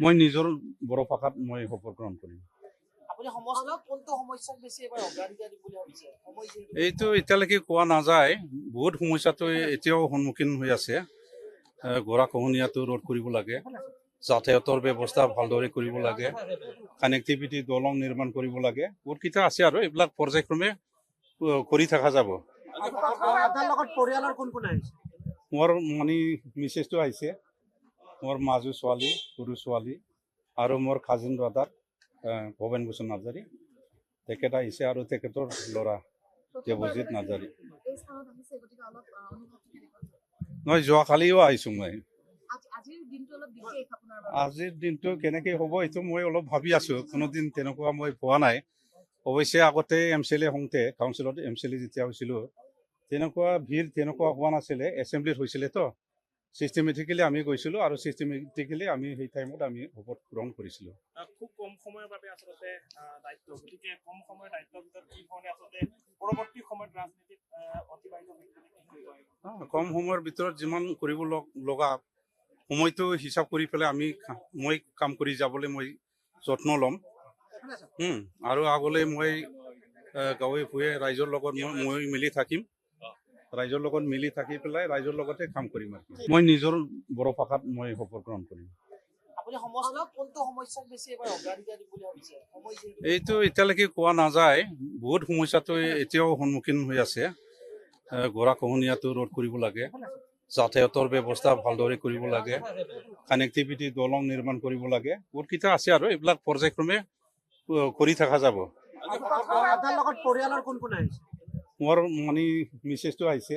মই নিজৰ বড়ো ভাষাত মই শপত গ্ৰহণ কৰিম। আপুনি সমাজত কোনটো সমস্যাক বেছি এবাৰ অগ্ৰাধিকাৰ দিম বুলি ভাবিছে? এইটো এতিয়ালৈকে কোৱা নাযায়, বহুত সমস্যাটো এতিয়াও সন্মুখীন হৈ আছে। গৰাখহনীয়াটো ৰোধ কৰিব লাগে, যাতায়াতৰ ব্যৱস্থা ভালদৰে কৰিব লাগে, কানেক্টিভিটি দলং নিৰ্মাণ কৰিব লাগে, বহুতকেইটা আছে আৰু এইবিলাক পৰ্যায়ক্ৰমে কৰি থকা যাব। আপোনাৰ লগত পৰিয়ালৰ কোন কোন আহিছে? মোৰ মানে মিছেছটো আহিছে, মোৰ মাজু ছোৱালী, সৰু ছোৱালী আৰু মোৰ কাজিন ব্ৰাদাৰ ভৱেন গোস্বামী নাৰ্জাৰী, তেখেত আহিছে আৰু তেখেতৰ ল'ৰা দেৱজিৎ নাৰ্জাৰী। নহয়, যোৱাকালিও আহিছোঁ মই। আজিৰ দিনটো কেনেকৈ হ'ব এইটো মই অলপ ভাবি আছোঁ, কোনোদিন তেনেকুৱা মই পোৱা নাই। অৱশ্যে আগতে MCLA হওঁতে, কাউন্সিলত MCLA যেতিয়া হৈছিলোঁ, তেনেকুৱা ভিৰ তেনেকুৱা হোৱা নাছিলে, এছেম্বলিত হৈছিলেতো। চিষ্টেমেটিকেলি আমি গৈছিলোঁ আৰু চিষ্টেমেটিকেলি আমি সেই টাইমত আমি শপত গ্ৰহণ কৰিছিলোঁ। খুব কম সময়ৰ বাবে আচলতে দায়িত্ব, গতিকে কম সময়ৰ দায়িত্বৰ ভিতৰত কি ধৰণে আচলতে পৰৱৰ্তী সময়ত ৰাজনীতিত অতিবাহিত কম সময়ৰ ভিতৰত যিমান কৰিব লগা সময়টো হিচাপ কৰি পেলাই মই কাম কৰি যাবলৈ মই যত্ন ল'ম। আৰু আগলৈ মই গাঁৱে ভূঞে ৰাইজৰ লগত মই মিলি থাকিম, ৰাইজৰ লগত মিলি থাকি পেলাই ৰাইজৰ লগতে কাম কৰিম। মই নিজৰ বড়ো ভাষাত মই শপত গ্ৰহণ কৰিম। আপুনি সমাজত কোনটো সমস্যাক বেছি এবাৰ অগ্ৰাধিকাৰ দিম বুলি ভাবিছে? এইটো এতিয়ালৈকে কোৱা নাযায়, বহুত সমস্যাটো এতিয়াও সন্মুখীন হৈ আছে। গৰাখহনীয়াটো ৰোধ কৰিব লাগে, যাতায়াতৰ ব্যৱস্থা ভালদৰে কৰিব লাগে, কানেক্টিভিটি দলং নিৰ্মাণ কৰিব লাগে, বহুতকেইটা আছে আৰু এইবিলাক পৰ্যায়ক্ৰমে কৰি থকা যাব। আপোনাৰ লগত পৰিয়ালৰ কোন কোন আহিছে? মোৰ মানে মিছেছটো আহিছে,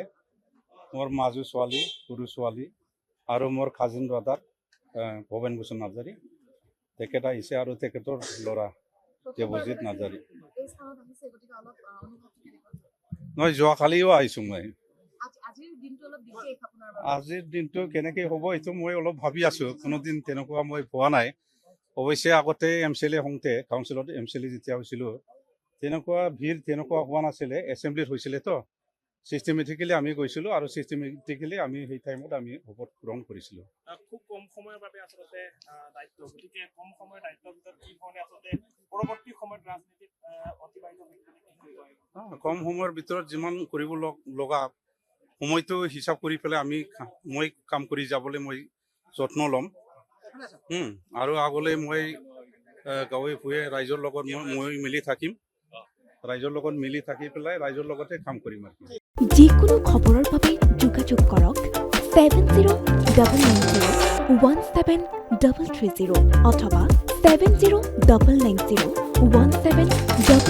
মোৰ মাজু ছোৱালী, সৰু ছোৱালী আৰু মোৰ কাজিন ব্ৰাদাৰ ভৱেন গোস্বামী নাৰ্জাৰী, তেখেত আহিছে আৰু তেখেতৰ ল'ৰা দেৱজিৎ নাৰ্জাৰী। নহয়, যোৱাকালিও আহিছোঁ মই। আজিৰ দিনটো কেনেকৈ হ'ব এইটো মই অলপ ভাবি আছোঁ, কোনোদিন তেনেকুৱা মই পোৱা নাই। অৱশ্যে আগতে MCLA হওঁতে, কাউন্সিলত MCLA যেতিয়া হৈছিলোঁ, তেনেকুৱা ভিৰ তেনেকুৱা হোৱা নাছিলে, এছেম্বলিত হৈছিলেতো। চিষ্টেমেটিকেলি আমি গৈছিলোঁ আৰু চিষ্টেমেটিকেলি আমি সেই টাইমত আমি শপত গ্ৰহণ কৰিছিলোঁ। খুব কম সময়ৰ বাবে আচলতে দায়িত্ব, গতিকে কম সময়ৰ দায়িত্বৰ ভিতৰত কি ধৰণে আচলতে পৰৱৰ্তী সময়ত ৰাজনীতিত অতিবাহিত কম সময়ৰ ভিতৰত যিমান কৰিব লগা সময়টো হিচাপ কৰি পেলাই মই কাম কৰি যাবলৈ মই যত্ন ল'ম। আৰু আগলৈ মই গাঁৱে ভূঞে ৰাইজৰ লগত মই মিলি থাকিম, ৰাইজৰ লগত মিলি থাকি পেলাই ৰাইজৰ লগতে কাম কৰিম। যিকোনো খবৰৰ বাবে যোগাযোগ কৰক 7099017330 অথবা 7099017330